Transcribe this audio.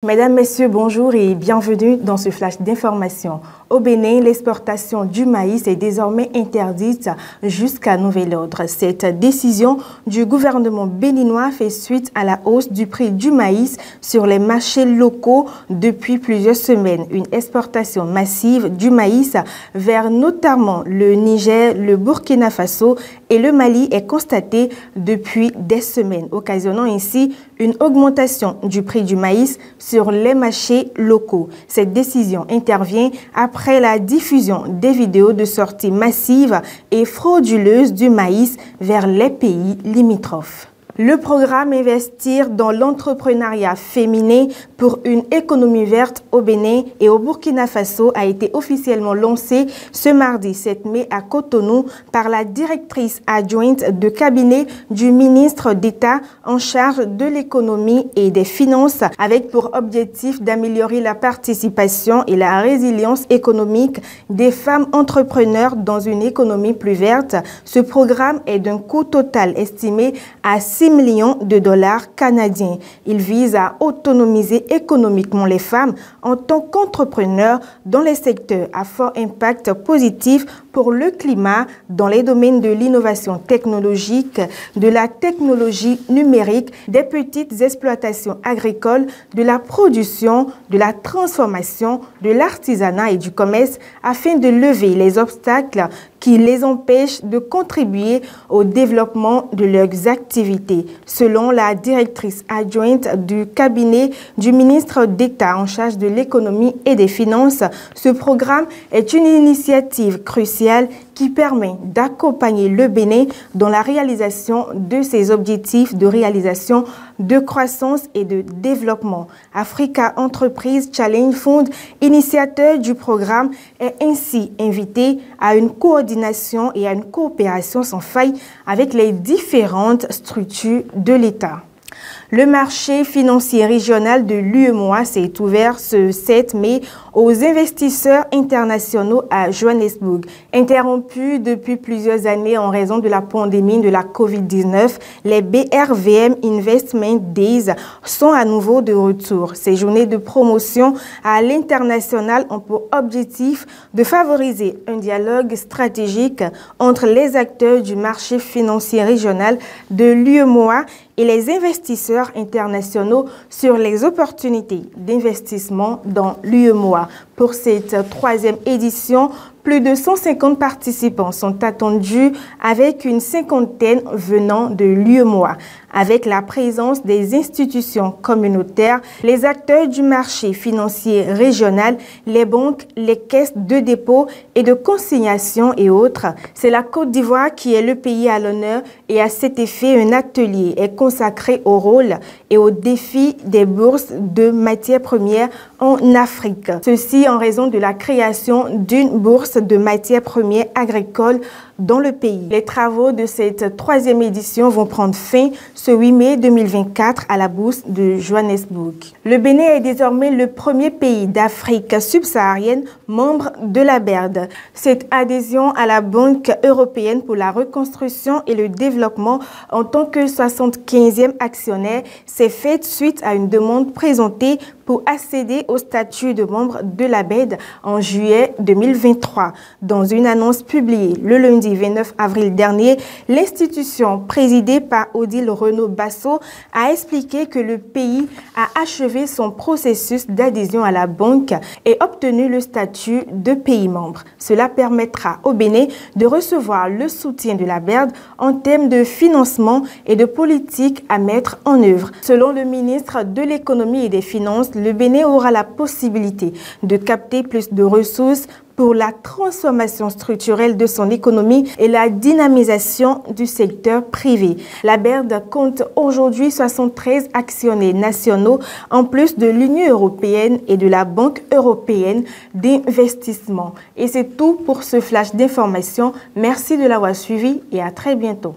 Mesdames, Messieurs, bonjour et bienvenue dans ce flash d'information. Au Bénin, l'exportation du maïs est désormais interdite jusqu'à nouvel ordre. Cette décision du gouvernement béninois fait suite à la hausse du prix du maïs sur les marchés locaux depuis plusieurs semaines. Une exportation massive du maïs vers notamment le Niger, le Burkina Faso et le Mali est constatée depuis des semaines, occasionnant ainsi une augmentation du prix du maïs sur les marchés locaux. Cette décision intervient après la diffusion des vidéos de sortie massive et frauduleuse du maïs vers les pays limitrophes. Le programme Investir dans l'entrepreneuriat féminin pour une économie verte au Bénin et au Burkina Faso a été officiellement lancé ce mardi 7 mai à Cotonou par la directrice adjointe de cabinet du ministre d'État en charge de l'économie et des finances, avec pour objectif d'améliorer la participation et la résilience économique des femmes entrepreneurs dans une économie plus verte. Ce programme est d'un coût total estimé à 6 millions de dollars canadiens. Il vise à autonomiser économiquement les femmes en tant qu'entrepreneurs dans les secteurs à fort impact positif pour le climat, dans les domaines de l'innovation technologique, de la technologie numérique, des petites exploitations agricoles, de la production, de la transformation, de l'artisanat et du commerce, afin de lever les obstacles qui les empêchent de contribuer au développement de leurs activités. Selon la directrice adjointe du cabinet du ministre d'État en charge de l'économie et des finances, ce programme est une initiative cruciale qui permet d'accompagner le Bénin dans la réalisation de ses objectifs de réalisation de croissance et de développement. Africa Enterprise Challenge Fund, initiateur du programme, est ainsi invité à une coordination et à une coopération sans faille avec les différentes structures de l'État. Le marché financier régional de l'UEMOA s'est ouvert ce 7 mai aux investisseurs internationaux à Johannesburg. Interrompu depuis plusieurs années en raison de la pandémie de la COVID-19, les BRVM Investment Days sont à nouveau de retour. Ces journées de promotion à l'international ont pour objectif de favoriser un dialogue stratégique entre les acteurs du marché financier régional de l'UEMOA et les investisseurs internationaux sur les opportunités d'investissement dans l'UEMOA. Pour cette troisième édition, plus de 150 participants sont attendus avec une cinquantaine venant de l'UEMOA. Avec la présence des institutions communautaires, les acteurs du marché financier régional, les banques, les caisses de dépôt et de consignation et autres, c'est la Côte d'Ivoire qui est le pays à l'honneur et à cet effet, un atelier est consacré au rôle et aux défis des bourses de matières premières en Afrique. Ceci en raison de la création d'une bourse de matières premières agricoles dans le pays. Les travaux de cette troisième édition vont prendre fin ce 8 mai 2024 à la bourse de Johannesburg. Le Bénin est désormais le premier pays d'Afrique subsaharienne membre de la BERD. Cette adhésion à la Banque européenne pour la reconstruction et le développement en tant que 75e actionnaire s'est faite suite à une demande présentée pour accéder au statut de membre de la BERD en juillet 2023. Dans une annonce publiée le lundi 29 avril dernier, l'institution présidée par Odile Renaud-Basso a expliqué que le pays a achevé son processus d'adhésion à la banque et obtenu le statut de pays membre. Cela permettra au Bénin de recevoir le soutien de la BERD en termes de financement et de politique à mettre en œuvre. Selon le ministre de l'Économie et des Finances, le Bénin aura la possibilité de capter plus de ressources pour la transformation structurelle de son économie et la dynamisation du secteur privé. La BERD compte aujourd'hui 73 actionnaires nationaux, en plus de l'Union européenne et de la Banque européenne d'investissement. Et c'est tout pour ce flash d'information. Merci de l'avoir suivi et à très bientôt.